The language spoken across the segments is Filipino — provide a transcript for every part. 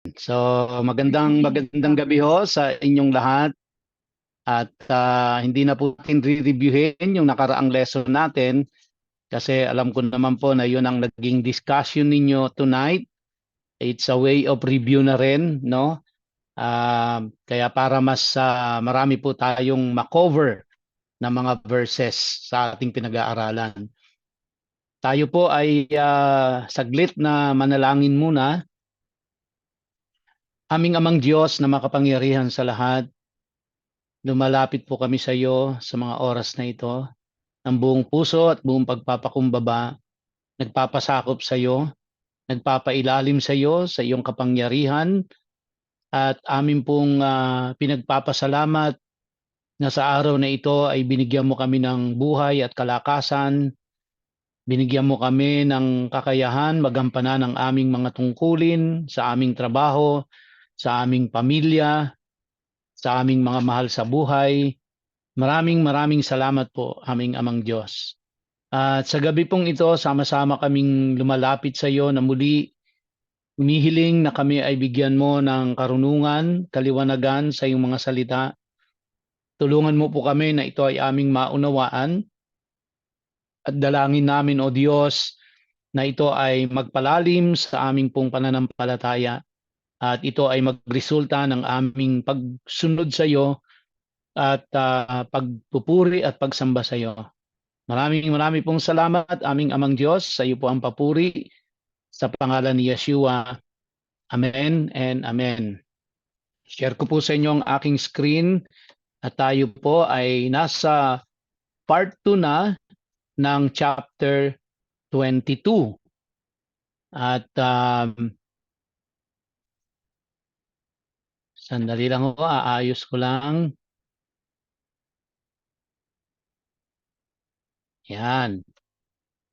So, magandang gabi ho sa inyong lahat at hindi na po natin re-reviewin yung nakaraang lesson natin kasi alam ko naman po na yun ang naging discussion ninyo tonight. It's a way of review na rin, no? Kaya para mas marami po tayong makover na mga verses sa ating pinag-aaralan. Tayo po ay saglit na manalangin muna. Aming Amang Diyos na makapangyarihan sa lahat, lumalapit po kami sa iyo sa mga oras na ito ng buong puso at buong pagpapakumbaba. Nagpapasakop sa iyo, nagpapailalim sa iyo sa iyong kapangyarihan at amin pong pinagpapasalamat na sa araw na ito ay binigyan mo kami ng buhay at kalakasan. Binigyan mo kami ng kakayahan magampanan ang aming mga tungkulin sa aming trabaho, sa aming pamilya, sa aming mga mahal sa buhay. Maraming salamat po, aming Amang Diyos. At sa gabi pong ito, sama-sama kaming lumalapit sa iyo na muli humihiling na kami ay bigyan mo ng karunungan, kaliwanagan sa iyong mga salita. Tulungan mo po kami na ito ay aming maunawaan at dalangin namin, O Diyos, na ito ay magpalalim sa aming pong pananampalataya at ito ay magresulta ng aming pagsunod sa iyo at pagpupuri at pagsamba sa iyo. Marami pong salamat, aming Amang Diyos. Sa iyo po ang papuri sa pangalan ni Yeshua. Amen and Amen. Share ko po sa inyo ang aking screen at tayo po ay nasa part 2 na ng chapter 22. At sandali lang ho, aayos ko lang. Yan.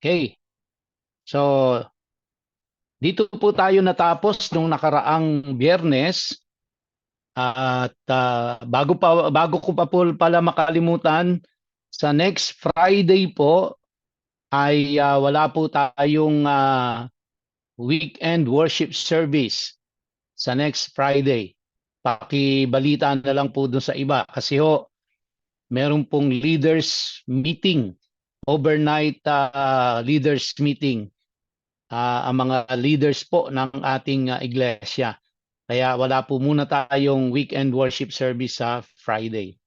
Okay. So, dito po tayo natapos nung nakaraang Biyernes. At bago ko pa po pala makalimutan, sa next Friday po ay wala po tayong weekend worship service sa next Friday. Pakibalita na lang po dun sa iba kasi ho, meron pong leaders meeting, overnight leaders meeting, ang mga leaders po ng ating iglesia. Kaya wala po muna tayong weekend worship service sa Friday.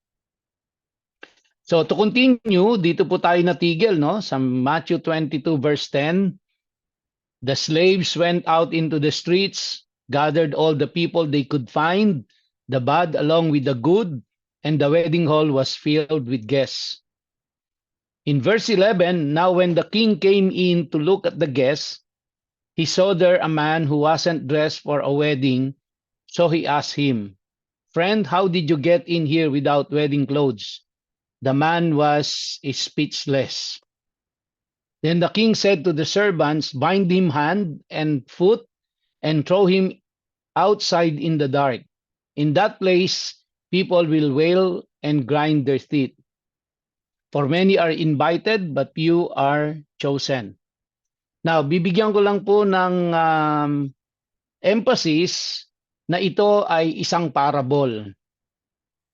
So to continue, dito po tayo natigil, no? Sa Matthew 22 verse 10, the slaves went out into the streets, gathered all the people they could find, the bad along with the good, and the wedding hall was filled with guests. In verse 11, now when the king came in to look at the guests, he saw there a man who wasn't dressed for a wedding, so he asked him, "Friend, how did you get in here without wedding clothes?" The man was speechless. Then the king said to the servants, "Bind him hand and foot and throw him outside in the dark. In that place, people will wail and grind their teeth. For many are invited, but few are chosen." Now, bibigyan ko lang po ng emphasis na ito ay isang parable.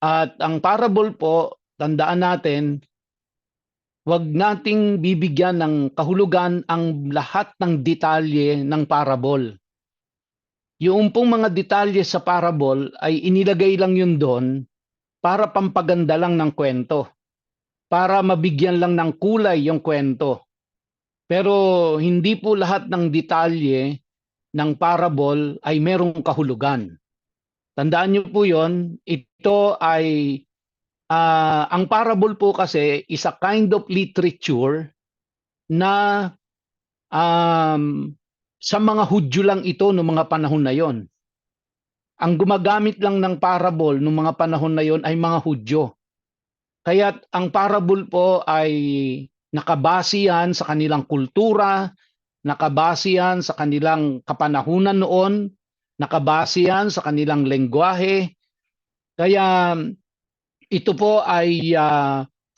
At ang parable po, tandaan natin, wag nating bibigyan ng kahulugan ang lahat ng detalye ng parable. Yung pong mga detalye sa parable ay inilagay lang yun doon para pampaganda lang ng kwento, para mabigyan lang ng kulay yung kwento. Pero hindi po lahat ng detalye ng parable ay merong kahulugan. Tandaan niyo po yon, ito ay ang parable po kasi is a kind of literature na sa mga Hudyo lang ito noong mga panahon na yon. Ang gumagamit lang ng parable noong mga panahon na yon ay mga Hudyo. Kaya ang parable po ay nakabase yan sa kanilang kultura, nakabase yan sa kanilang kapanahunan noon, nakabase yan sa kanilang lengguwahe. Kaya ito po ay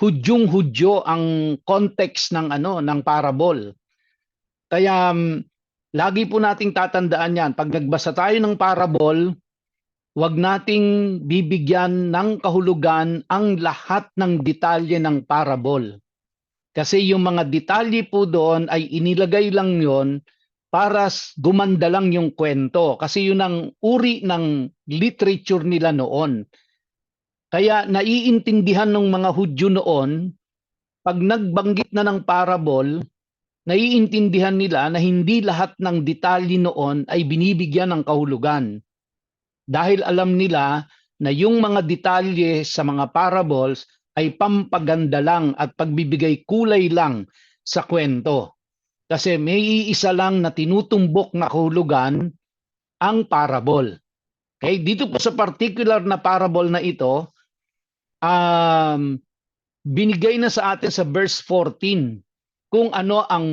Hudyong-Hudyo ang context ng ng parable. Kaya Lagi po nating tatandaan yan. Pag nagbasa tayo ng parable, huwag nating bibigyan ng kahulugan ang lahat ng detalye ng parable. Kasi yung mga detalye po doon ay inilagay lang yon para gumanda lang yung kwento. Kasi yun ang uri ng literature nila noon. Kaya naiintindihan ng mga Hudyo noon, pag nagbanggit na ng parable, naiintindihan nila na hindi lahat ng detalye noon ay binibigyan ng kahulugan. Dahil alam nila na yung mga detalye sa mga parables ay pampaganda lang at pagbibigay kulay lang sa kwento. Kasi may iisa lang na tinutumbok na kahulugan, ang parable. Okay? Dito po sa particular na parable na ito, binigay na sa atin sa verse 14 kung ano ang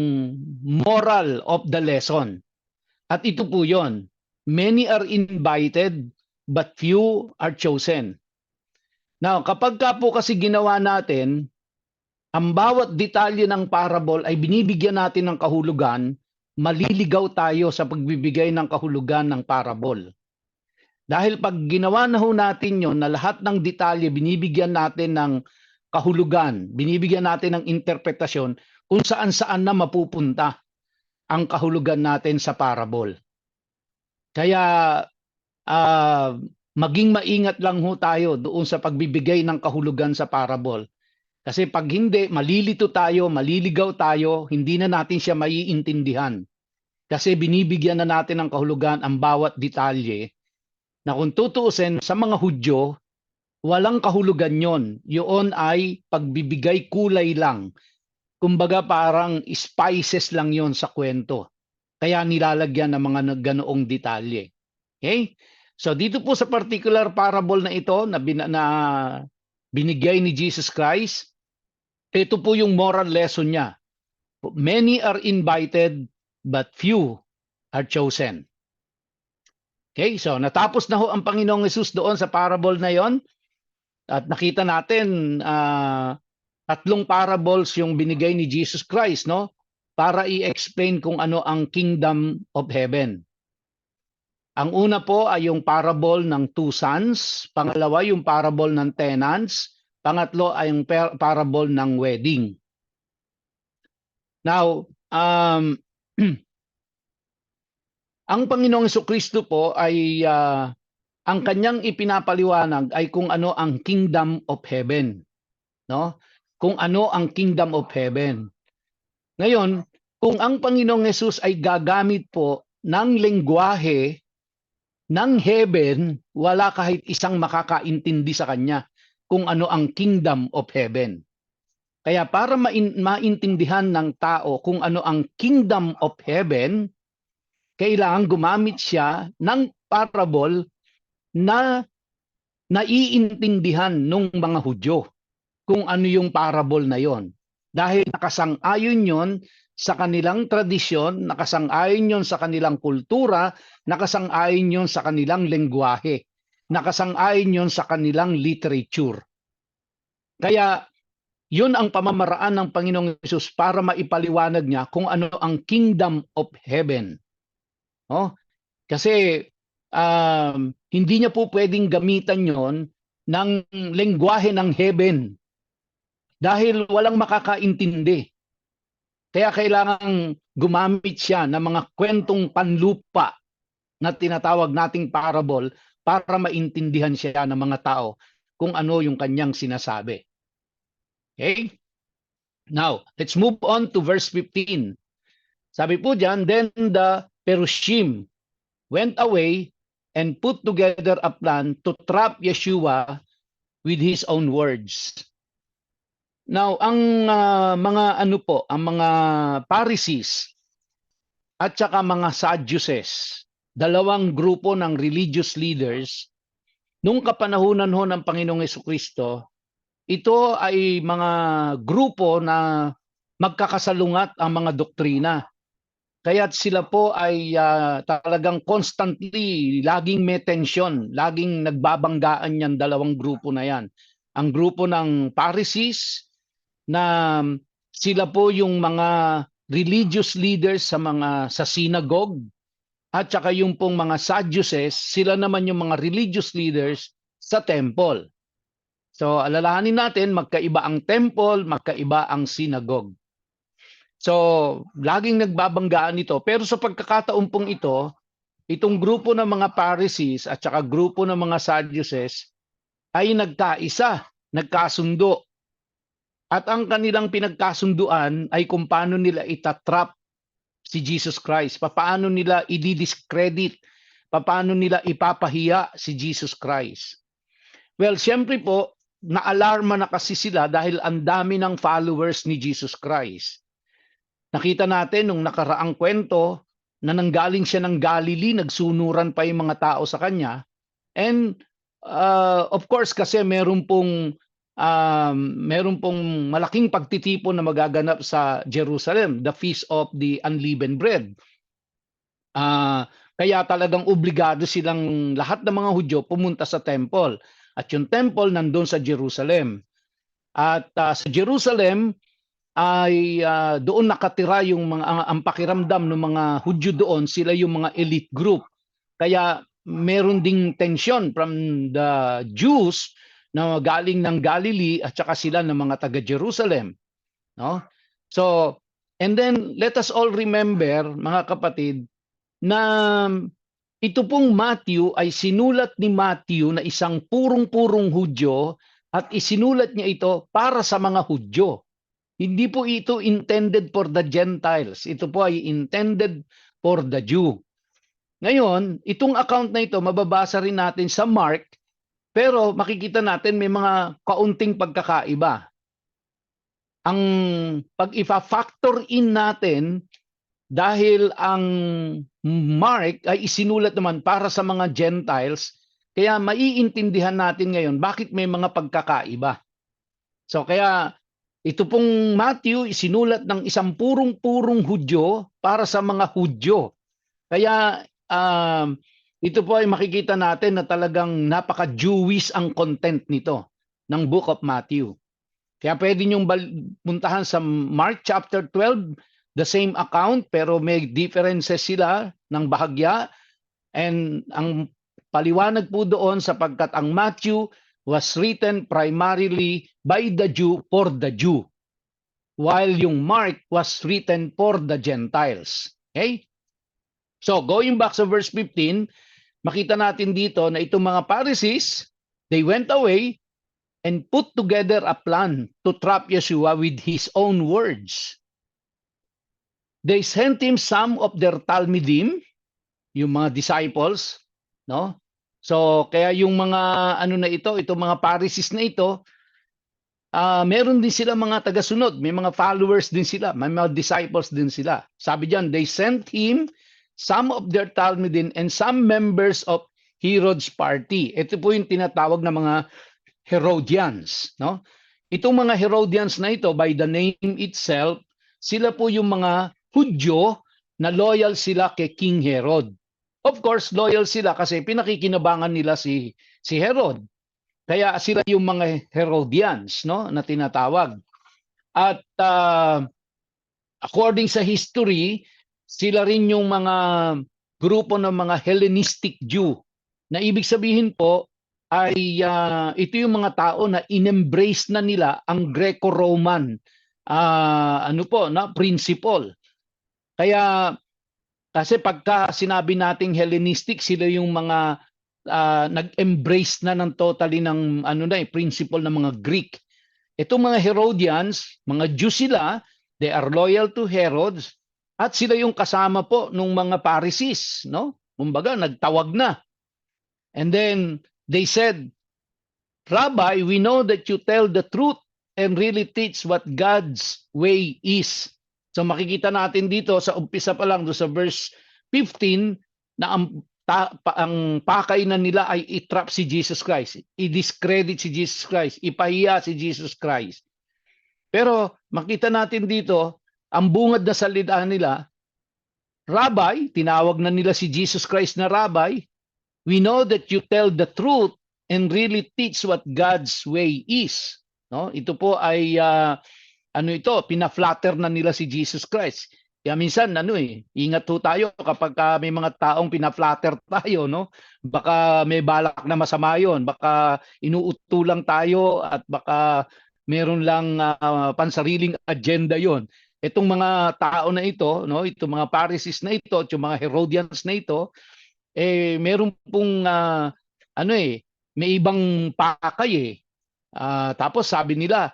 moral of the lesson. At ito po yon. Many are invited, but few are chosen. Now, kapag ka po kasi ginawa natin, ang bawat detalye ng parable ay binibigyan natin ng kahulugan, maliligaw tayo sa pagbibigay ng kahulugan ng parable. Dahil pag ginawa na ho natin yon na lahat ng detalye binibigyan natin ng kahulugan, binibigyan natin ng interpretasyon kung saan-saan na mapupunta ang kahulugan natin sa parable. Kaya maging maingat lang ho tayo doon sa pagbibigay ng kahulugan sa parable. Kasi pag hindi, malilito tayo, maliligaw tayo, hindi na natin siya maiintindihan. Kasi binibigyan na natin ng kahulugan ang bawat detalye na kung tutuusin sa mga Hudyo, walang kahulugan yon. Yun ay pagbibigay kulay lang. Kumbaga parang spices lang yon sa kwento. Kaya nilalagyan ng mga ganoong detalye. Okay? So dito po sa particular parable na ito na binigay ni Jesus Christ, ito po yung moral lesson niya. Many are invited, but few are chosen. Okay, so natapos na ho ang Panginoong Hesus doon sa parable na yon. At nakita natin, tatlong parables yung binigay ni Jesus Christ, no? Para i-explain kung ano ang kingdom of heaven. Ang una po ay yung parable ng two sons, pangalawa yung parable ng tenants, pangatlo ay yung parable ng wedding. Now, ang Panginoong Jesucristo po ay ang kanyang ipinapaliwanag ay kung ano ang kingdom of heaven, no? Kung ano ang kingdom of heaven. Ngayon, kung ang Panginoong Hesus ay gagamit po ng lengguwahe ng heaven, wala kahit isang makakaintindi sa kanya kung ano ang kingdom of heaven. Kaya para maintindihan ng tao kung ano ang kingdom of heaven, kailangan gumamit siya ng parable na naiintindihan ng mga Hudyo kung ano yung parable na yon. Dahil nakasang-ayon yon sa kanilang tradisyon, nakasang-ayon yon sa kanilang kultura, nakasang-ayon yon sa kanilang lengguwahe, nakasang-ayon yon sa kanilang literature. Kaya yun ang pamamaraan ng Panginoong Hesus para maipaliwanag niya kung ano ang kingdom of heaven. Oh, kasi hindi niya po pwedeng gamitan yon ng lengguwahe ng heaven dahil walang makakaintindi. Kaya kailangan gumamit siya ng mga kwentong panlupa na tinatawag nating parable para maintindihan siya ng mga tao kung ano yung kanyang sinasabi. Okay? Now, let's move on to verse 15. Sabi po dyan, then the Perushim went away and put together a plan to trap Yeshua with his own words. Now, ang mga ang mga Pharisees at saka mga Sadducees, dalawang grupo ng religious leaders, nung kapanahunan ho ng Panginoong Jesucristo, ito ay mga grupo na magkakasalungat ang mga doktrina. Kaya't sila po ay talagang constantly, laging may tension, laging nagbabanggaan yan dalawang grupo na yan. Ang grupo ng Pharisees na sila po yung mga religious leaders sa synagogue, at saka yung pong mga Sadducees, sila naman yung mga religious leaders sa temple. So alalahanin natin, magkaiba ang temple, magkaiba ang synagogue. So laging nagbabanggaan ito, pero sa pagkakataon pong ito, itong grupo ng mga Pharisees at saka grupo ng mga Sadducees ay nagkaisa, nagkasundo. At ang kanilang pinagkasunduan ay kung paano nila itatrap si Jesus Christ, paano nila i-discredit, paano nila ipapahiya si Jesus Christ. Well, siyempre po, naalarma na kasi sila dahil ang dami ng followers ni Jesus Christ. Nakita natin nung nakaraang kwento na nanggaling siya ng Galilee, nagsunuran pa yung mga tao sa kanya. And of course, kasi meron pong malaking pagtitipon na magaganap sa Jerusalem, the Feast of the Unleavened Bread. Kaya talagang obligado silang lahat ng mga Hudyo pumunta sa temple. At yung temple nandun sa Jerusalem. At sa Jerusalem ay doon nakatira yung ang pakiramdam ng mga Hudyo doon, sila yung mga elite group. Kaya meron ding tension from the Jews na galing ng Galilee at saka sila ng mga taga Jerusalem, no? So, and then let us all remember, mga kapatid, na ito pong Matthew ay sinulat ni Matthew na isang purong-purong Hudyo at isinulat niya ito para sa mga Hudyo. Hindi po ito intended for the Gentiles. Ito po ay intended for the Jew. Ngayon, itong account na ito, mababasa rin natin sa Mark, pero makikita natin may mga kaunting pagkakaiba. Ang pag-ifa-factor in natin, dahil ang Mark ay isinulat naman para sa mga Gentiles, kaya maiintindihan natin ngayon bakit may mga pagkakaiba. So kaya ito pong Matthew isinulat ng isang purong-purong Hudyo para sa mga Hudyo. Kaya ito po ay makikita natin na talagang napaka-Jewish ang content nito ng Book of Matthew. Kaya pwede niyong puntahan sa Mark chapter 12, the same account pero may differences sila ng bahagya. And ang paliwanag po doon sapagkat ang Matthew was written primarily by the Jew for the Jew, while yung Mark was written for the Gentiles. Okay? So, going back sa verse 15, makita natin dito na itong mga Pharisees, they went away and put together a plan to trap Yeshua with his own words. They sent him some of their Talmidim, yung mga disciples, no? So, kaya yung mga na ito, itong mga Pharisees na ito, meron din sila mga tagasunod, may mga followers din sila, may mga disciples din sila. Sabi diyan, they sent him some of their Talmidim and some members of Herod's party. Ito po yung tinatawag na mga Herodians, no? Itong mga Herodians na ito, by the name itself, sila po yung mga Hudyo na loyal sila kay King Herod. Of course, loyal sila kasi pinakikinabangan nila si Herod. Kaya sila yung mga Herodians, no, na tinatawag. At according sa history, sila rin yung mga grupo ng mga Hellenistic Jew. Na ibig sabihin po ay ito yung mga tao na in-embrace na nila ang Greco-Roman principle. Kaya kasi pagka sinabi nating Hellenistic, sila yung mga nag-embrace na ng totally ng principle ng mga Greek. Itong mga Herodians, mga Jew sila, they are loyal to Herod at sila yung kasama po ng mga Pharisees, no? Kumbaga nagtawag na. And then they said, "Rabbi, we know that you tell the truth and really teach what God's way is." So makikita natin dito sa umpisa pa lang do sa verse 15 na ang pakay na nila ay i-trap si Jesus Christ, i-discredit si Jesus Christ, ipahiya si Jesus Christ. Pero makita natin dito, ang bungad na salita nila, Rabbi, tinawag na nila si Jesus Christ na Rabbi, we know that you tell the truth and really teach what God's way is. No? Ito po ay ano ito, pina-flatter na nila si Jesus Christ. Kaya minsan ingat ho tayo kapag may mga taong pina-flatter tayo, no? Baka may balak na masama 'yon, baka inuutulang tayo at baka meron lang pansariling agenda 'yon. Itong mga tao na ito, no, itong mga Pharisees na ito, itong mga Herodians na ito, meron pong may ibang pakay eh. Tapos sabi nila,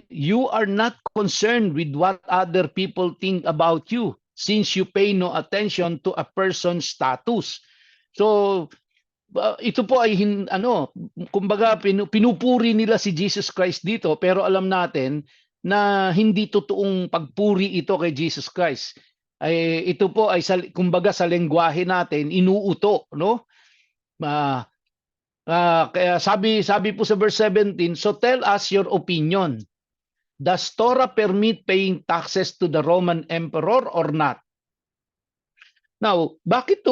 you are not concerned with what other people think about you since you pay no attention to a person's status. So ito po ay kumbaga pinupuri nila si Jesus Christ dito, pero alam natin na hindi totoong pagpuri ito kay Jesus Christ. Ito po ay kumbaga sa lengguwahe natin inuuto, no? Kaya sabi po sa verse 17, so tell us your opinion. Does Torah permit paying taxes to the Roman emperor or not? Now, bakit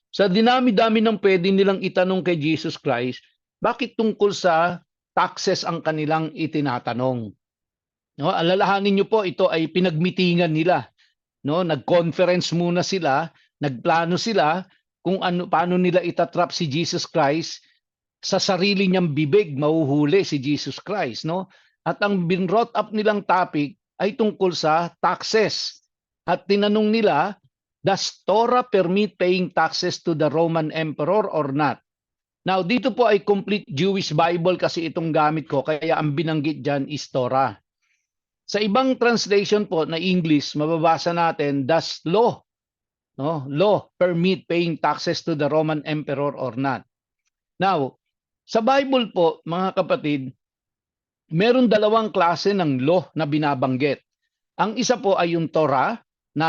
sa dinami-dami ng pwede nilang itanong kay Jesus Christ, bakit tungkol sa taxes ang kanilang itinatanong? No, alalahanin niyo po, ito ay pinagmitingan nila. No, nag-conference muna sila, nagplano sila kung paano nila itatrap si Jesus Christ. Sa sarili niyang bibig mahuhuli si Jesus Christ, no? At ang binrought up nilang topic ay tungkol sa taxes. At tinanong nila, does Torah permit paying taxes to the Roman emperor or not? Now, dito po ay complete Jewish Bible kasi itong gamit ko, kaya ang binanggit dyan is Torah. Sa ibang translation po na English, mababasa natin, does law permit paying taxes to the Roman emperor or not? Now, sa Bible po, mga kapatid, meron dalawang klase ng law na binabanggit. Ang isa po ay yung Torah, na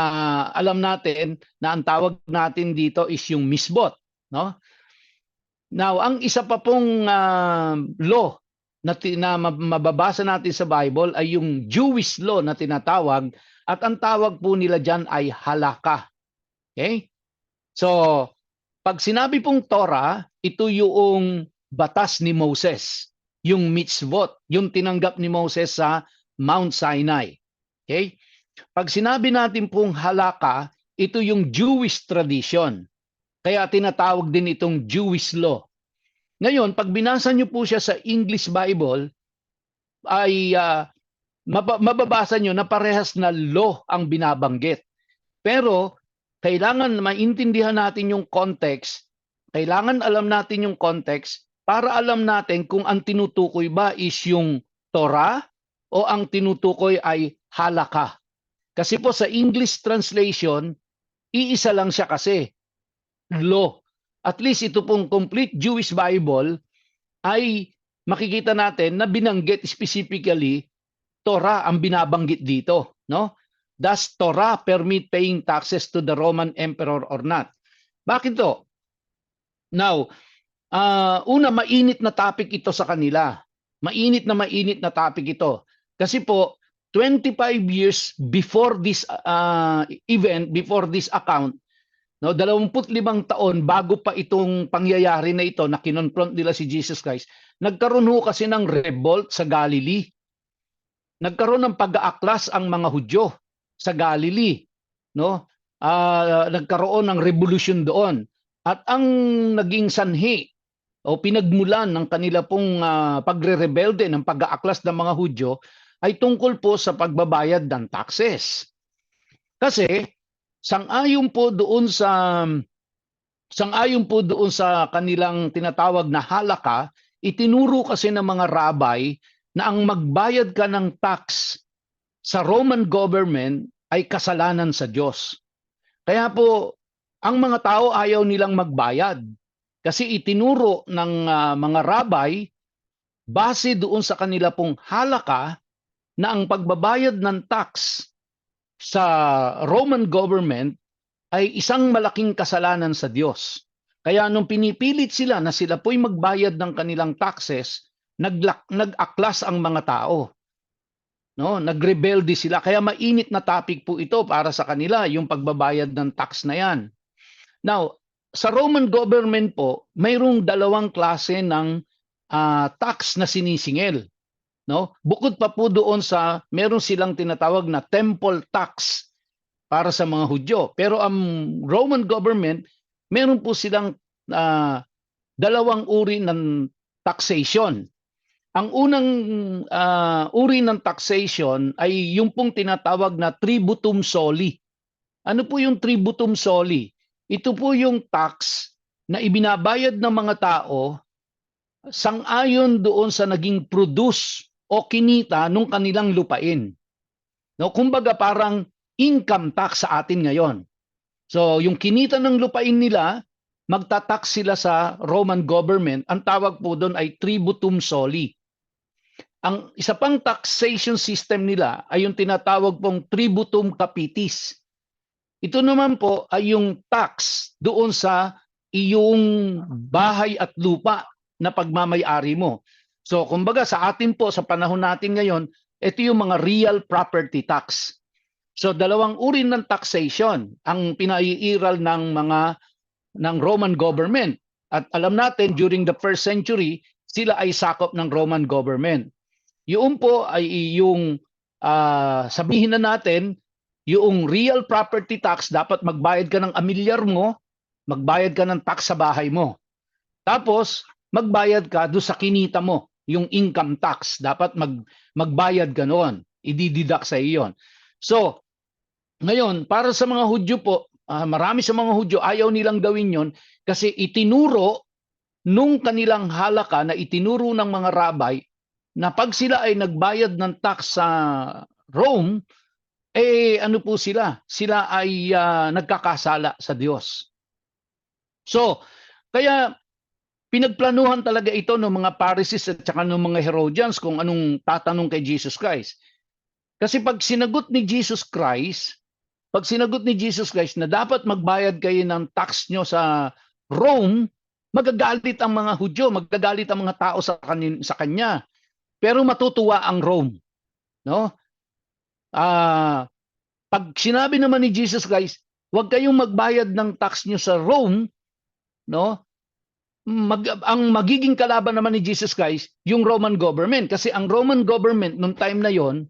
alam natin na ang tawag natin dito is yung misbot, no? Now, ang isa pa pong law na mababasa natin sa Bible ay yung Jewish law na tinatawag, at ang tawag po nila dyan ay halakha. Okay? So, pag sinabi pong Torah, ito yung batas ni Moses, yung mitzvot, yung tinanggap ni Moses sa Mount Sinai. Okay? Pag sinabi natin pong halakha, ito yung Jewish tradition. Kaya tinatawag din itong Jewish law. Ngayon, pag binasa niyo po siya sa English Bible, ay mababasa niyo na parehas na law ang binabanggit. Pero kailangan maintindihan natin yung context, kailangan alam natin yung context para alam natin kung ang tinutukoy ba is yung Torah o ang tinutukoy ay halakha. Kasi po sa English translation, iisa lang siya kasi, law. At least ito pong complete Jewish Bible ay makikita natin na binanggit specifically Torah ang binabanggit dito, no? Does Torah permit paying taxes to the Roman emperor or not? Bakit to? Now, una, mainit na topic ito sa kanila. Mainit na topic ito. Kasi po, 25 years before this event, before this account, no, 25 taon bago pa itong pangyayari na ito na kinonfront nila si Jesus Christ, nagkaroon ho kasi ng revolt sa Galilee. Nagkaroon ng pag-aaklas ang mga Hudyo sa Galilee, no? Nagkaroon ng revolution doon. At ang naging sanhi o pinagmulan ng kanila pong pagre-rebelde ng pag-aaklas ng mga Hudyo ay tungkol po sa pagbabayad ng taxes. Kasi sang-ayon po doon sa kanilang tinatawag na halakha, itinuro kasi ng mga rabbi na ang magbayad ka ng tax sa Roman government ay kasalanan sa Diyos. Kaya po, ang mga tao ayaw nilang magbayad. Kasi itinuro ng mga rabbi, base doon sa kanila pong halakha, na ang pagbabayad ng tax sa Roman government ay isang malaking kasalanan sa Diyos. Kaya nung pinipilit sila na sila po'y magbayad ng kanilang taxes, nag-aklas ang mga tao. No, nagrebelde sila. Kaya mainit na topic po ito para sa kanila, yung pagbabayad ng tax na yan. Now, sa Roman government po, mayroong dalawang klase ng tax na sinisingil. no? Bukod pa po doon sa meron silang tinatawag na temple tax para sa mga Hudyo. Pero ang Roman government, meron po silang dalawang uri ng taxation. Ang unang uri ng taxation ay yung pong tinatawag na tributum soli. Ano po yung tributum soli? Ito po yung tax na ibinabayad ng mga tao sang-ayon doon sa naging produce o kinita nung kanilang lupain. No, kumbaga parang income tax sa atin ngayon. So, yung kinita ng lupain nila, magtatax sila sa Roman government. Ang tawag po doon ay tributum soli. Ang isa pang taxation system nila ay yung tinatawag pong tributum capitis. Ito naman po ay yung tax doon sa iyong bahay at lupa na pagmamay-ari mo. So, kumbaga sa atin po, sa panahon natin ngayon, ito yung mga real property tax. So, dalawang uri ng taxation ang pinaiiral ng Roman government. At alam natin, during the first century, sila ay sakop ng Roman government. Yung po ay yung sabihin na natin, yung real property tax, dapat magbayad ka ng amilyar mo, magbayad ka ng tax sa bahay mo. Tapos, magbayad ka doon sa kinita mo, yung income tax. Dapat magbayad ka noon. I-deduct sa iyo yun. So, ngayon, para sa mga Hudyo po, marami sa mga Hudyo ayaw nilang gawin yon kasi itinuro nung kanilang halaka na itinuro ng mga rabbi na pag sila ay nagbayad ng tax sa Rome, ano po sila? Sila ay nagkakasala sa Diyos. So, kaya pinagplanuhan talaga ito ng mga Pharisees at saka ng mga Herodians kung anong tatanong kay Jesus Christ. Kasi pag sinagot ni Jesus Christ na dapat magbayad kayo ng tax nyo sa Rome, magagalit ang mga Hudyo, magagalit ang mga tao sa kanya. Pero matutuwa ang Rome, no? Pag sinabi naman ni Jesus Christ, huwag kayong magbayad ng tax nyo sa Rome, no? Ang magiging kalaban naman ni Jesus Christ, yung Roman government. Kasi ang Roman government nung time na yon,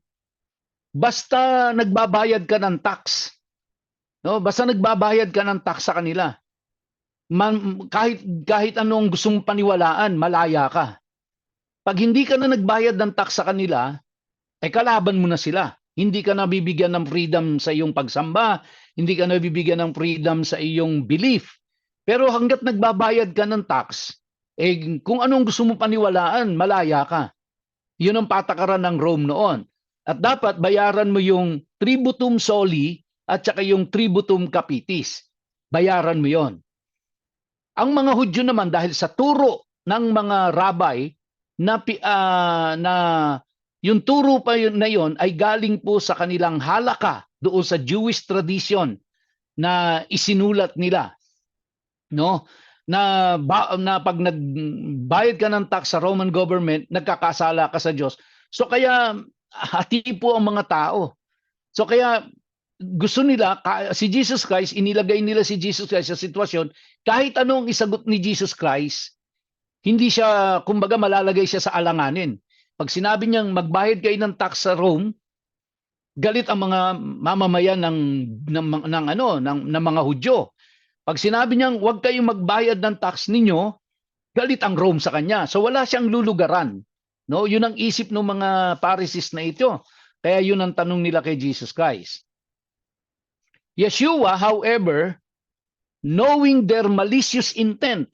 basta nagbabayad ka ng tax, no? Basta nagbabayad ka ng tax sa kanila, kahit anong gusto mong paniwalaan, malaya ka. Pag hindi ka na nagbayad ng tax sa kanila, kalaban mo na sila. Hindi ka nabibigyan ng freedom sa iyong pagsamba, hindi ka nabibigyan ng freedom sa iyong belief. Pero hanggat nagbabayad ka ng tax, kung anong gusto mo paniwalaan, malaya ka. Yun ang patakaran ng Rome noon. At dapat bayaran mo yung tributum soli at saka yung tributum capitis. Bayaran mo yon. Ang mga Hudyo naman, dahil sa turo ng mga rabbi na yung turo pa yun na yon ay galing po sa kanilang halaka doon sa Jewish tradition na isinulat nila, no? Na pag nagbayad ka ng tax sa Roman government, nagkakasala ka sa Diyos. So kaya hati po ang mga tao. So kaya gusto nila si Jesus Christ, inilagay nila si Jesus Christ sa sitwasyon kahit anong isagot ni Jesus Christ, hindi siya, kumbaga malalagay siya sa alanganin. Pag sinabi niyang magbayad kayo ng tax sa Rome, galit ang mga mamamayan ng mga Hudyo. Pag sinabi niyang huwag kayong magbayad ng tax ninyo, galit ang Rome sa kanya. So wala siyang lulugaran. No, yun ang isip ng mga Pharisees na ito. Kaya yun ang tanong nila kay Jesus Christ. Yeshua, however, knowing their malicious intent,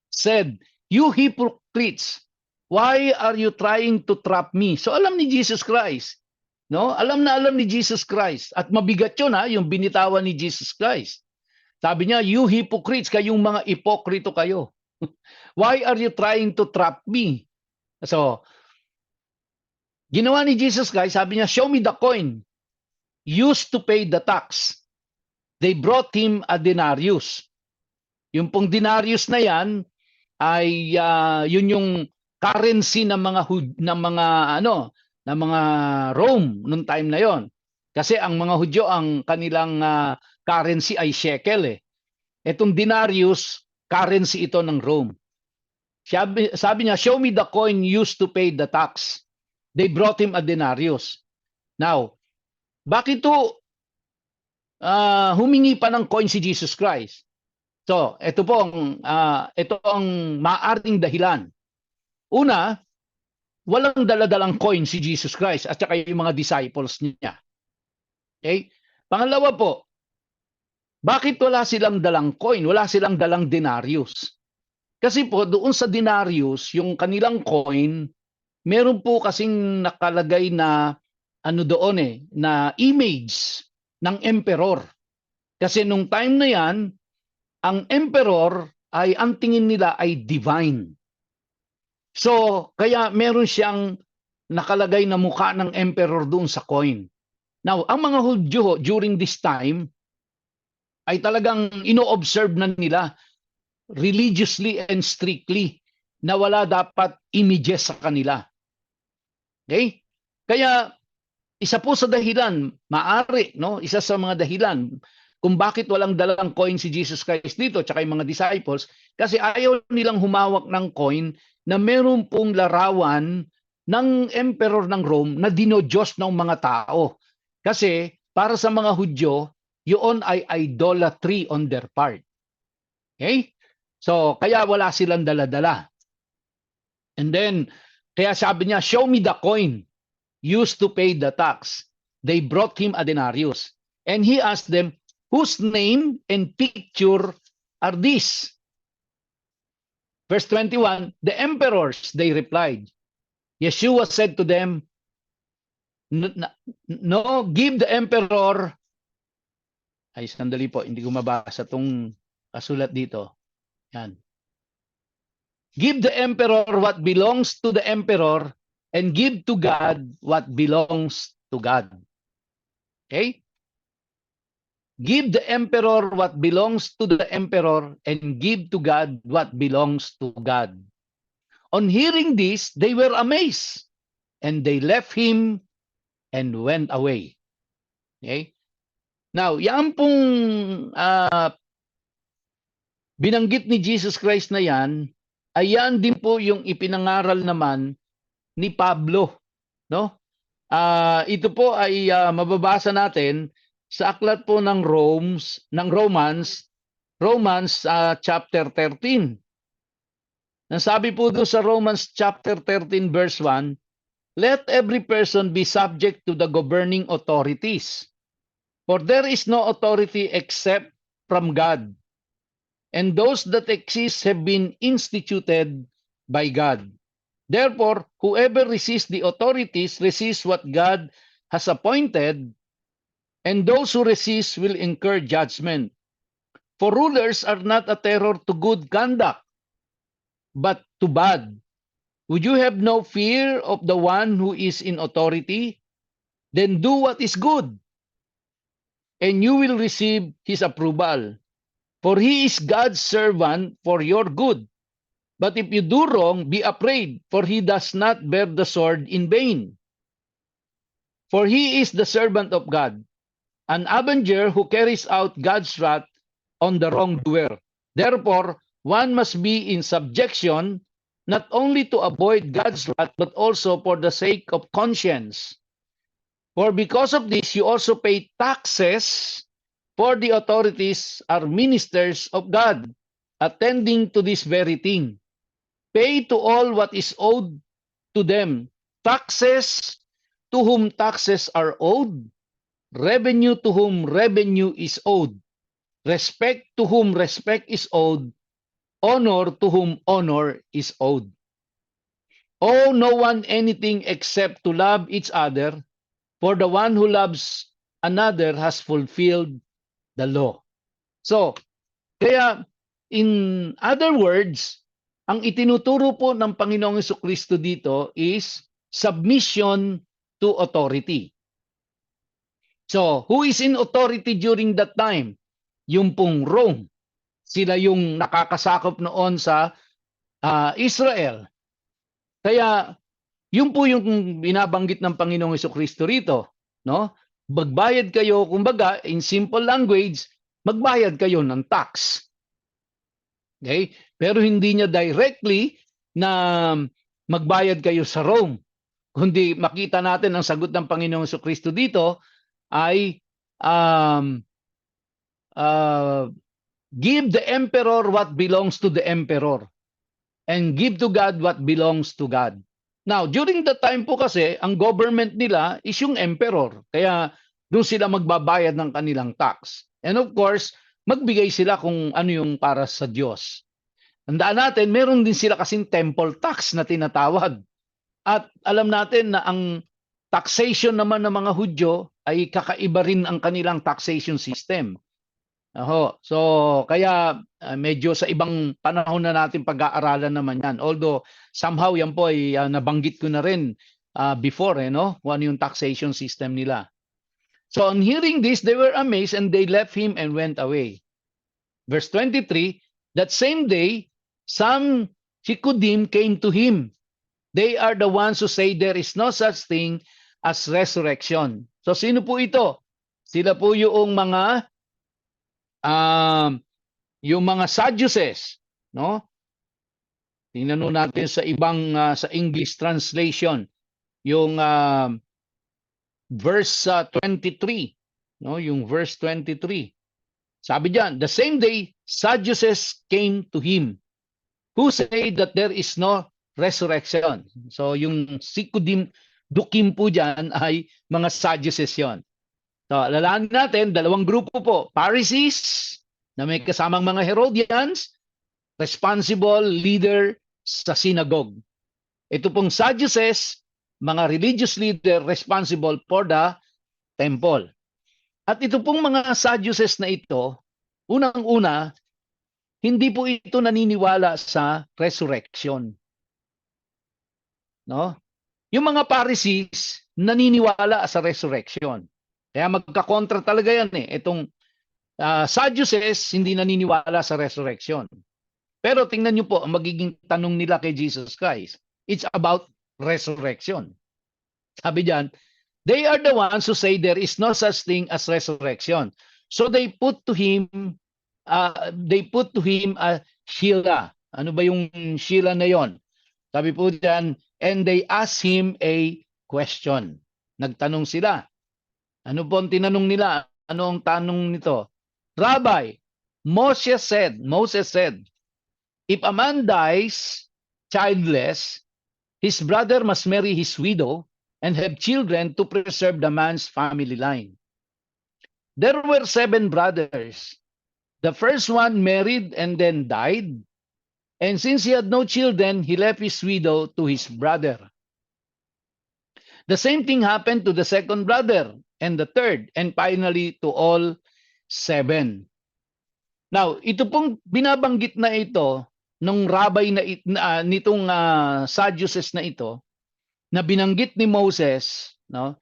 said, "You hypocrites, why are you trying to trap me?" So alam ni Jesus Christ, no? Alam ni Jesus Christ, at mabigat 'yon, yung binitawan ni Jesus Christ. Sabi niya, "You hypocrites, kayong mga ipokrito kayo. Why are you trying to trap me?" So ginawa ni Jesus Christ, sabi niya, "Show me the coin used to pay the tax." They brought him a denarius. Yung pong denarius na yan ay yun yung currency ng mga Rome noong time na yon. Kasi ang mga Hudyo, ang kanilang currency ay shekel . Etong denarius, currency ito ng Rome. Sabi niya, "Show me the coin used to pay the tax." They brought him a denarius. Now, bakit to humingi pa ng coin si Jesus Christ? So, ito ang maaring dahilan. Una, walang daladalang coin si Jesus Christ at saka yung mga disciples niya. Okay? Pangalawa po, bakit wala silang dalang coin? Wala silang dalang denarius. Kasi po, doon sa denarius, yung kanilang coin, meron po kasing nakalagay na na image ng emperor. Kasi nung time na yan, ang emperor ay ang tingin nila ay divine. So, kaya meron siyang nakalagay na mukha ng emperor doon sa coin. Now, ang mga Hudyo during this time ay talagang ino-observe na nila religiously and strictly na wala dapat images sa kanila. Okay? Kaya isa po sa dahilan, isa sa mga dahilan kung bakit walang dalang coin si Jesus Christ dito tsaka yung mga disciples, kasi ayaw nilang humawak ng coin na meron pong larawan ng emperor ng Rome na dinodiyos ng mga tao. Kasi para sa mga Hudyo, yun ay idolatry on their part. Okay? So, kaya wala silang dala-dala. And then, kaya sabi niya, show me the coin used to pay the tax. They brought him a denarius. And he asked them, whose name and picture are these? Verse 21, the emperors, they replied. Yeshua said to them, no, give the emperor, ay sandali po, hindi ko mabasa itong kasulat dito. Yan. Give the emperor what belongs to the emperor and give to God what belongs to God. Okay? Give the emperor what belongs to the emperor and give to God what belongs to God. On hearing this, they were amazed and they left him and went away. Okay? Now, yan pong binanggit ni Jesus Christ na yan, ayan din po yung ipinangaral naman ni Pablo, no? Ito po ay mababasa natin sa aklat po ng Romans chapter 13. Nasabi po doon sa Romans chapter 13 verse 1, let every person be subject to the governing authorities, for there is no authority except from God, and those that exist have been instituted by God. Therefore, whoever resists the authorities resists what God has appointed, and those who resist will incur judgment. For rulers are not a terror to good conduct, but to bad. Would you have no fear of the one who is in authority? Then do what is good, and you will receive his approval. For he is God's servant for your good. But if you do wrong, be afraid, for he does not bear the sword in vain. For he is the servant of God, an avenger who carries out God's wrath on the wrongdoer. Therefore, one must be in subjection, not only to avoid God's wrath, but also for the sake of conscience. For because of this, you also pay taxes, for the authorities are ministers of God, attending to this very thing. Pay to all what is owed to them, taxes to whom taxes are owed, revenue to whom revenue is owed, respect to whom respect is owed, honor to whom honor is owed. Owe no one anything except to love each other, for the one who loves another has fulfilled the law. So, kaya in other words, ang itinuturo po ng Panginoong Jesucristo dito is submission to authority. So, who is in authority during that time? Yung pong Rome. Sila yung nakakasakop noon sa Israel. Kaya, yun po yung binabanggit ng Panginoong Jesucristo rito. No? Magbayad kayo, kumbaga, in simple language, magbayad kayo ng tax. Okay? Pero hindi niya directly na magbayad kayo sa Rome. kundi makita natin ang sagot ng Panginoong Jesucristo dito ay um, uh, give the emperor what belongs to the emperor and give to God what belongs to God. Now, during the time po kasi, ang government nila is yung emperor. Kaya doon sila magbabayad ng kanilang tax. And of course, magbigay sila kung ano yung para sa Diyos. Tandaan natin, meron din sila kasing temple tax na tinatawag. At alam natin na ang taxation naman ng mga Hudyo ay kakaiba rin ang kanilang taxation system. So kaya medyo sa ibang panahon na natin pag-aaralan naman yan. Although somehow yan po ay nabanggit ko na rin before, no? Kung ano yung taxation system nila. So on hearing this, they were amazed and they left him and went away. Verse 23, that same day, some Shikudim came to him. They are the ones who say there is no such thing as resurrection. So sino po ito? Sila po yung mga Sadducees, no? Tingnan natin sa ibang sa English translation, yung verse 23, no? Yung verse 23. Sabi diyan, the same day Sadducees came to him who say that there is no resurrection. So yung Sikudim Dukim po diyan ay mga Sadducees yon. So, alalahanin natin, dalawang grupo po. Pharisees, na may kasamang mga Herodians, responsible leader sa synagogue. Ito pong Sadducees, mga religious leader responsible for the temple. At ito pong mga Sadducees na ito, unang-una, hindi po ito naniniwala sa resurrection. No? Yung mga Pharisees, naniniwala sa resurrection. Kaya magkakontra talaga yan eh. Itong Sadducees hindi naniniwala sa resurrection. Pero tingnan niyo po ang magiging tanong nila kay Jesus Christ. It's about resurrection. Sabi diyan, they are the ones who say there is no such thing as resurrection. So they put to him a Sheila. Ano ba yung Sheila na yon? Sabi po diyan, and they asked him a question. Nagtanong sila. Ano po ang tinanong nila? Ano ang tanong nito? Rabbi, Moses said, if a man dies childless, his brother must marry his widow and have children to preserve the man's family line. There were 7 brothers. The first one married and then died. And since he had no children, he left his widow to his brother. The same thing happened to the second brother and the third, and finally to all 7. Now, ito pong binabanggit na ito ng rabbi na nitong Sadducees na ito, na binanggit ni Moses, no?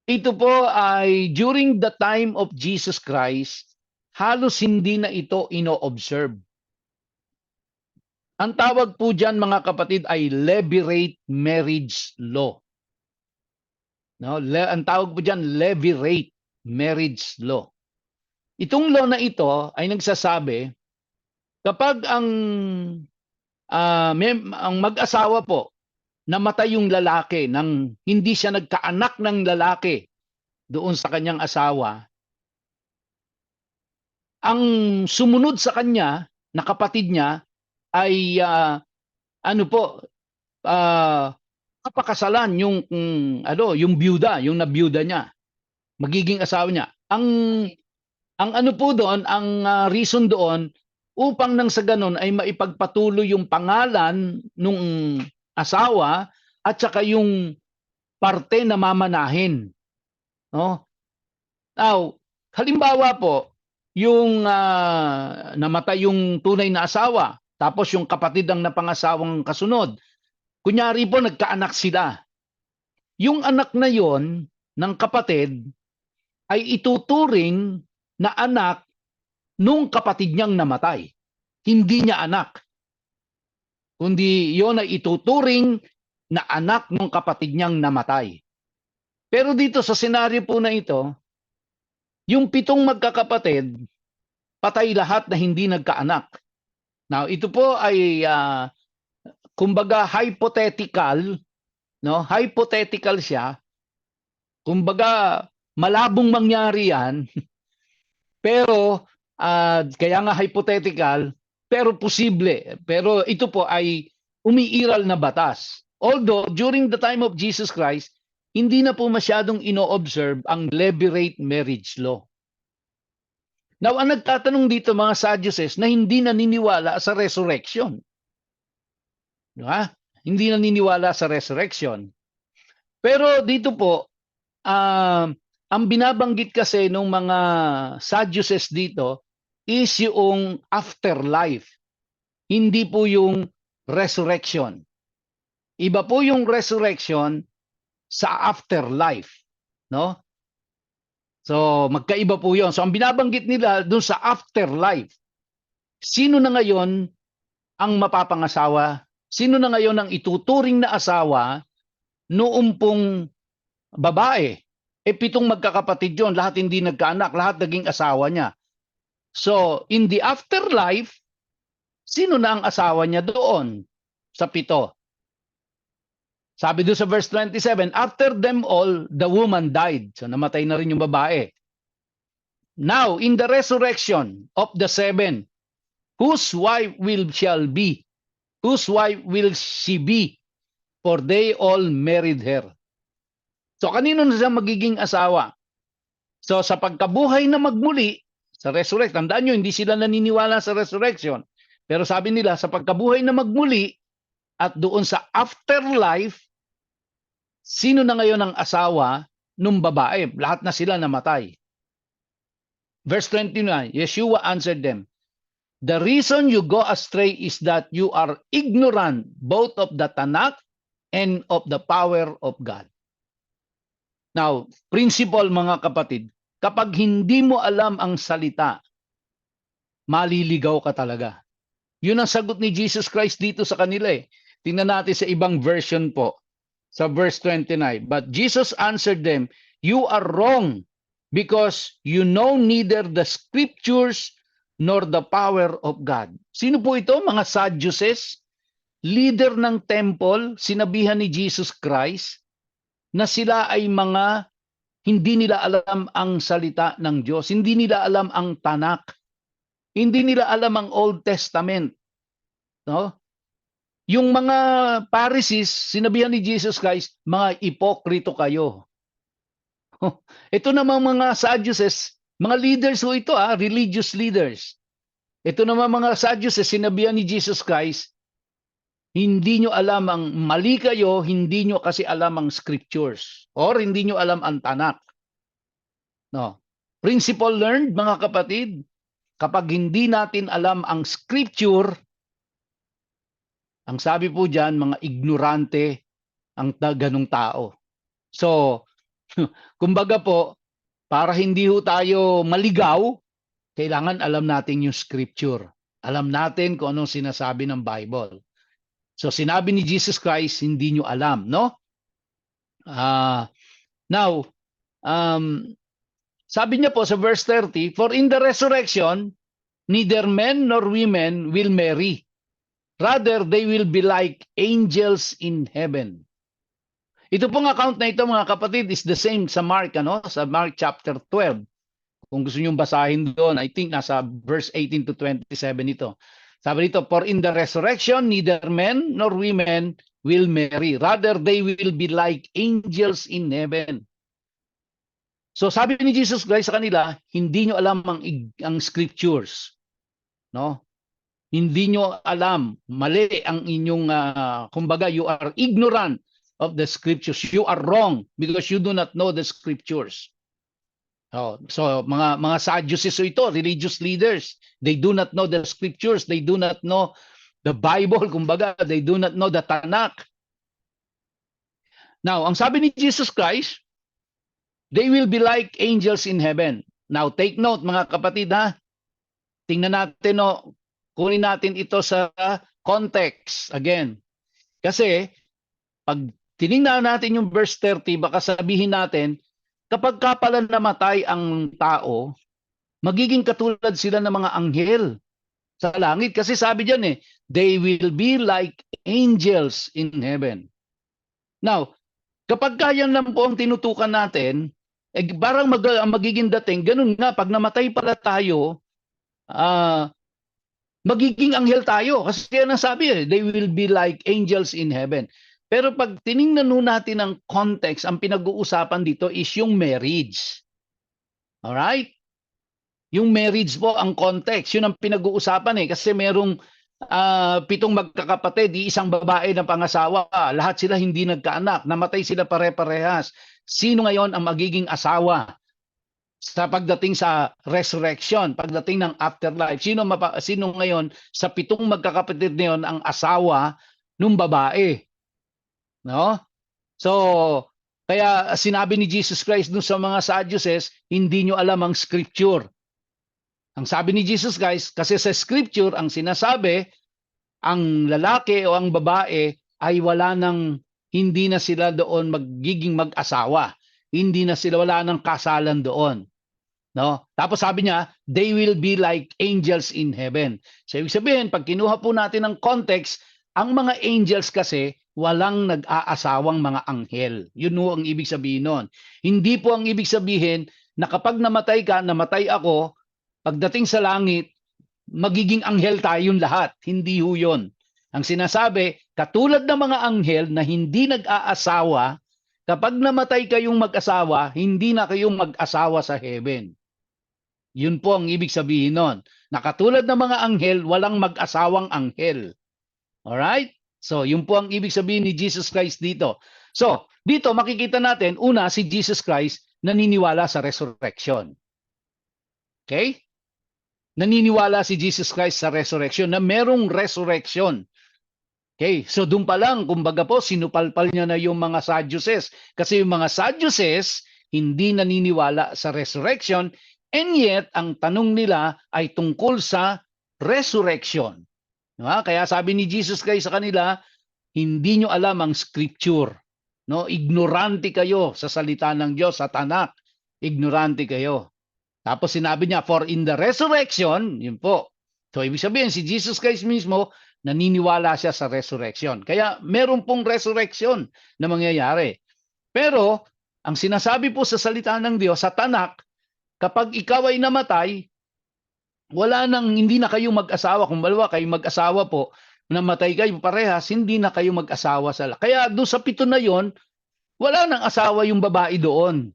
Ito po ay during the time of Jesus Christ, halos hindi na ito ino-observe. Ang tawag po diyan mga kapatid ay levirate marriage law. No, ang tawag po diyan levirate marriage law. Itong law na ito ay nagsasabi kapag ang mag-asawa po namatay yung lalaki nang hindi siya nagkaanak ng lalaki doon sa kanyang asawa, ang sumunod sa kanya na kapatid niya ay kapakasalan yung yung byuda, yung nabiyuda niya, magiging asawa niya. Ang ano po doon, ang reason doon upang nang sa ganun ay maipagpatuloy yung pangalan nung asawa at saka yung parte na mamanahin. No? Now, halimbawa po, yung namatay yung tunay na asawa, tapos yung kapatid ang napangasawang kasunod. Kunyari po, nagkaanak sila. Yung anak na yon ng kapatid ay ituturing na anak nung kapatid niyang namatay. Hindi niya anak. Kundi yon ay ituturing na anak nung kapatid niyang namatay. Pero dito sa senaryo po na ito, yung 7 magkakapatid, patay lahat na hindi nagkaanak. Now, ito po ay kumbaga hypothetical, no? Hypothetical siya. Kumbaga, malabong mangyari yan, pero kaya nga hypothetical, pero posible. Pero ito po ay umiiral na batas. Although, during the time of Jesus Christ, hindi na po masyadong ino-observe ang levirate marriage law. Now, ang nagtatanong dito mga Sadducees na hindi naniniwala sa resurrection. Diba? Hindi naniniwala sa resurrection. Pero dito po, ang binabanggit kasi ng mga Sadducees dito is yung afterlife. Hindi po yung resurrection. Iba po yung resurrection sa afterlife, no? So, magkaiba po 'yon. So, ang binabanggit nila doon sa afterlife. Sino na ngayon ang mapapangasawa? Sino na ngayon ang ituturing na asawa noong pong babae? 7 magkakapatid 'yon, lahat hindi nagkaanak, lahat naging asawa niya. So, in the afterlife, sino na ang asawa niya doon sa 7? Sabi doon sa verse 27, after them all, the woman died. So namatay na rin yung babae. Now, in the resurrection of the 7, whose wife will shall be? Whose wife will she be? For they all married her. So kanino na siya magiging asawa? So sa pagkabuhay na magmuli, sa resurrection, tandaan nyo, hindi sila naniniwala sa resurrection. Pero sabi nila, sa pagkabuhay na magmuli, at doon sa afterlife, sino na ngayon ang asawa nung babae? Lahat na sila namatay. Verse 29, Yeshua answered them, the reason you go astray is that you are ignorant both of the Tanakh and of the power of God. Now, principle mga kapatid, kapag hindi mo alam ang salita, maliligaw ka talaga. Yun ang sagot ni Jesus Christ dito sa kanila eh. Tingnan natin sa ibang version po. Sa verse 29, but Jesus answered them, you are wrong because you know neither the scriptures nor the power of God. Sino po ito? Mga Sadducees, leader ng temple, sinabihan ni Jesus Christ na sila ay mga hindi nila alam ang salita ng Diyos, hindi nila alam ang Tanakh, hindi nila alam ang Old Testament. No? Yung mga Pharisees, sinabihan ni Jesus Christ, mga ipokrito kayo. Ito namang mga Sadducees, mga leaders ho ito, religious leaders. Ito naman mga Sadducees, sinabihan ni Jesus Christ, hindi nyo alam ang mali kayo, hindi nyo kasi alam ang scriptures, or hindi nyo alam ang Tanakh. No. Principle learned, mga kapatid, kapag hindi natin alam ang scripture, ang sabi po diyan, mga ignorante ang ganung tao. So, kumbaga po, para hindi ho tayo maligaw, kailangan alam natin yung scripture. Alam natin kung anong sinasabi ng Bible. So, sinabi ni Jesus Christ, hindi nyo alam, no? Now, sabi niya po sa verse 30, for in the resurrection, neither men nor women will marry. Rather, they will be like angels in heaven. Ito pong account na ito, mga kapatid, is the same sa Mark, sa Mark chapter 12. Kung gusto nyo basahin doon, I think nasa verse 18 to 27 ito. Sabi dito, for in the resurrection, neither men nor women will marry. Rather, they will be like angels in heaven. So sabi ni Jesus Christ sa kanila, hindi nyo alam ang scriptures. No? Hindi nyo alam, mali ang inyong, kumbaga, you are ignorant of the scriptures. You are wrong because you do not know the scriptures. So mga Sadducees ito, religious leaders, they do not know the scriptures, they do not know the Bible, kumbaga, they do not know the Tanakh. Now, ang sabi ni Jesus Christ, they will be like angels in heaven. Now, take note mga kapatid tingnan natin kunin natin ito sa context again. Kasi pag tiningnan natin yung verse 30, baka sabihin natin, kapag pala namatay ang tao, magiging katulad sila ng mga anghel sa langit. Kasi sabi diyan they will be like angels in heaven. Now, kapag yan lang po ang tinutukan natin, parang magiging dating, ganun nga, pag namatay pala tayo, magiging anghel tayo. Kasi yan ang sabi, they will be like angels in heaven. Pero pag tiningnan natin ang context, ang pinag-uusapan dito is yung marriage. Alright? Yung marriage po, ang context, yun ang pinag-uusapan kasi merong 7 magkakapatid, isang babae na pangasawa. Lahat sila hindi nagkaanak. Namatay sila pare-parehas. Sino ngayon ang magiging asawa sa pagdating sa resurrection, pagdating ng afterlife? Sino ngayon sa 7 magkakapatid na yun ang asawa ng babae? No? So, kaya sinabi ni Jesus Christ dun sa mga Sadducees, hindi nyo alam ang scripture. Ang sabi ni Jesus Christ, kasi sa scripture, ang sinasabi, ang lalaki o ang babae ay hindi na sila doon magiging mag-asawa. Hindi na sila, wala nang kasalan doon. No? Tapos sabi niya, they will be like angels in heaven. So ibig sabihin, pag kinuha po natin ang context, ang mga angels kasi walang nag-aasawang mga anghel. Yun ho ang ibig sabihin nun. Hindi po ang ibig sabihin na kapag namatay ka, namatay ako, pagdating sa langit, magiging anghel tayong lahat. Hindi ho yun. Ang sinasabi, katulad ng mga anghel na hindi nag-aasawa, kapag namatay kayong mag-asawa, hindi na kayong mag-asawa sa heaven. Yun po ang ibig sabihin nun. Na katulad ng mga anghel, walang mag-asawang anghel. Alright? So, yun po ang ibig sabihin ni Jesus Christ dito. So, dito makikita natin, una, si Jesus Christ naniniwala sa resurrection. Okay? Naniniwala si Jesus Christ sa resurrection, na merong resurrection. Okay, so doon pa lang, kumbaga po, sinupalpal niya na yung mga Sadducees. Kasi yung mga Sadducees, hindi naniniwala sa resurrection, and yet, ang tanong nila ay tungkol sa resurrection. Diba? Kaya sabi ni Jesus Christ sa kanila, hindi nyo alam ang scripture. No? Ignorante kayo sa salita ng Diyos, sa Tanakh. Ignorante kayo. Tapos sinabi niya, for in the resurrection, yun po. So ibig sabihin, si Jesus Christ mismo, naniniwala siya sa resurrection. Kaya meron pong resurrection na mangyayari. Pero, ang sinasabi po sa salita ng Diyos, sa Tanakh, kapag ikaw ay namatay, hindi na kayo mag-asawa. Kung balawa kayo mag-asawa po, namatay kayo parehas, hindi na kayo mag-asawa sa Kaya doon sa 7 na yon, wala nang asawa yung babae doon.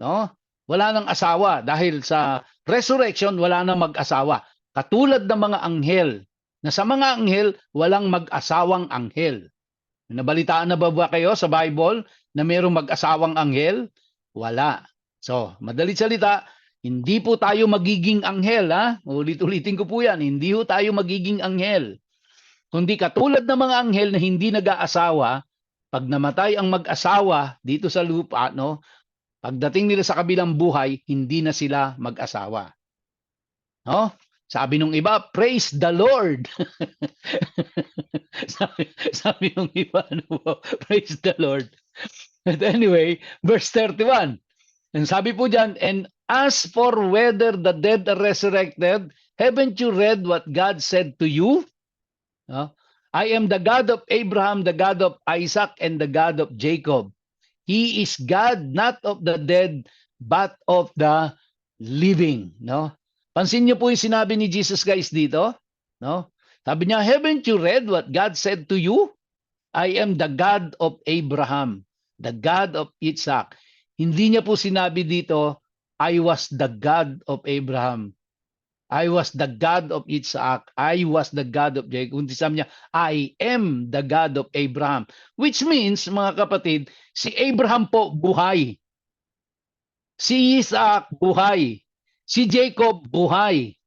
No? Wala nang asawa dahil sa resurrection wala nang mag-asawa. Katulad ng mga anghel, na sa mga anghel walang mag-asawang anghel. Nabalitaan na ba kayo sa Bible na mayroong mag-asawang anghel? Wala. So, madalit salita, hindi po tayo magiging anghel. Ulit-ulitin ko po yan, hindi po tayo magiging anghel. Kundi katulad ng mga anghel na hindi nag-aasawa, pag namatay ang mag-asawa dito sa lupa, pagdating nila sa kabilang buhay, hindi na sila mag-asawa. No? Sabi nung iba, praise the Lord. sabi nung iba, praise the Lord. But anyway, verse 31. And sabi po dyan, and as for whether the dead are resurrected, haven't you read what God said to you? I am the God of Abraham, the God of Isaac, and the God of Jacob. He is God not of the dead but of the living, no? Pansin niyo po yung sinabi ni Jesus Christ dito, no? Sabi niya, haven't you read what God said to you? I am the God of Abraham, the God of Isaac. Hindi niya po sinabi dito, I was the God of Abraham. I was the God of Isaac. I was the God of Jacob. Kundi sabi niya, I am the God of Abraham. Which means, mga kapatid, si Abraham po buhay. Si Isaac buhay. Si Jacob buhay.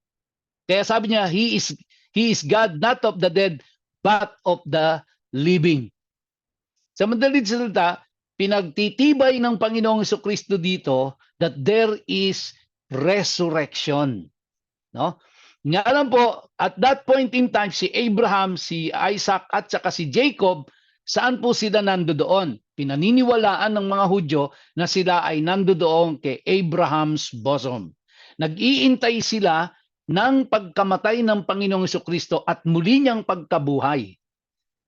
Kaya sabi niya, He is God not of the dead, but of the living. Sa madaling salita, pinagtitibay ng Panginoong Jesucristo dito that there is resurrection. No? Nga lang po, at that point in time, si Abraham, si Isaac, at saka si Jacob, saan po sila nandoon? Pinaniniwalaan ng mga Hudyo na sila ay nandoon kay Abraham's bosom. Nag-iintay sila ng pagkamatay ng Panginoong Jesucristo at muli niyang pagkabuhay.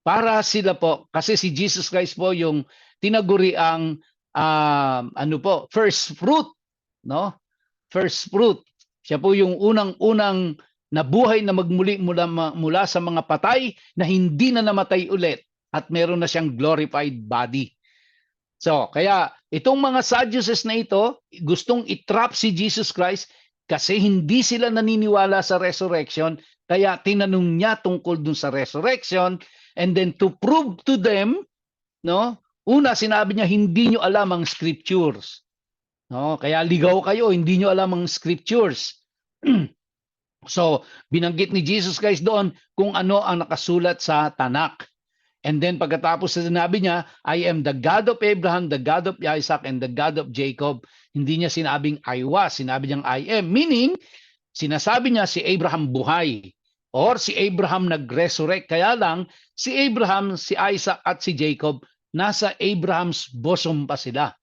para sila po, kasi si Jesus Christ po yung tinaguri ang ano po, first fruit, no? First fruit. Siya po yung unang-unang nabuhay na magmuli mula sa mga patay na hindi na namatay ulit at meron na siyang glorified body. So, kaya itong mga Sadducees na ito, gustong itrap si Jesus Christ kasi hindi sila naniniwala sa resurrection, kaya tinanong niya tungkol dun sa resurrection, and then to prove to them, no? Una, sinabi niya hindi niyo alam ang scriptures. No, kaya ligaw kayo, hindi niyo alam ang scriptures. So, binanggit ni Jesus Christ doon kung ano ang nakasulat sa Tanakh. And then pagkatapos sinabi niya, I am the God of Abraham, the God of Isaac, and the God of Jacob. Hindi niya sinabing I was, sinabi niyang I am. Meaning, sinasabi niya si Abraham buhay or si Abraham nag-resurrect. Kaya lang, si Abraham, si Isaac at si Jacob, nasa Abraham's bosom pa sila.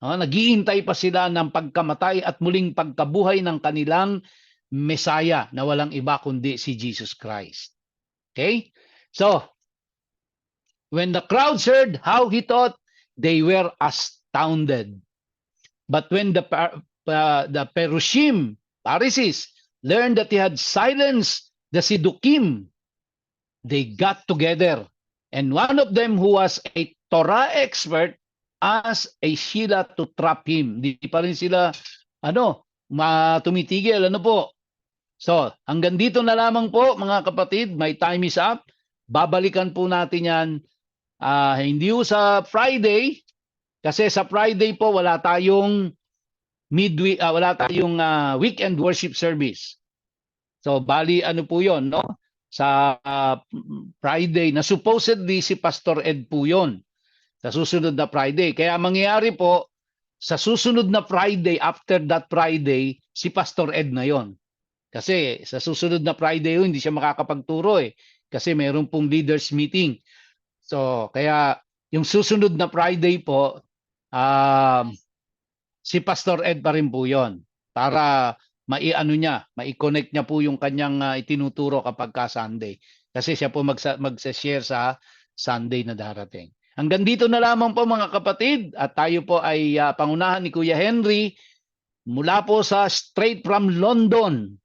Naghihintay pa sila ng pagkamatay at muling pagkabuhay ng kanilang Messiah na walang iba kundi si Jesus Christ. Okay? So, when the crowds heard how he taught, they were astounded. But when the Perushim, Pharisees, learned that he had silenced the Siddukim, they got together. And one of them who was a Torah expert asked a Sheila to trap him. Di pa rin sila, tumitigil. Ano po? So, hanggang dito na lamang po, mga kapatid. My time is up. Babalikan po natin yan. Hindi po sa Friday, kasi sa Friday po wala tayong midweek, wala tayong weekend worship service. So bali ano po 'yon, no? Sa Friday na supposedly si Pastor Ed po 'yon. Sa susunod na Friday. Kaya mangyayari po sa susunod na Friday, after that Friday, si Pastor Ed na 'yon. Kasi sa susunod na Friday hindi siya makakapagturo kasi mayroon pong leaders meeting. So, kaya yung susunod na Friday po, si Pastor Ed pa rin po yun. Para mai-connect niya po yung kanyang itinuturo kapag ka Sunday. Kasi siya po magsa-share sa Sunday na darating. Hanggang dito na lamang po mga kapatid. At tayo po ay pangunahan ni Kuya Henry mula po sa straight from London.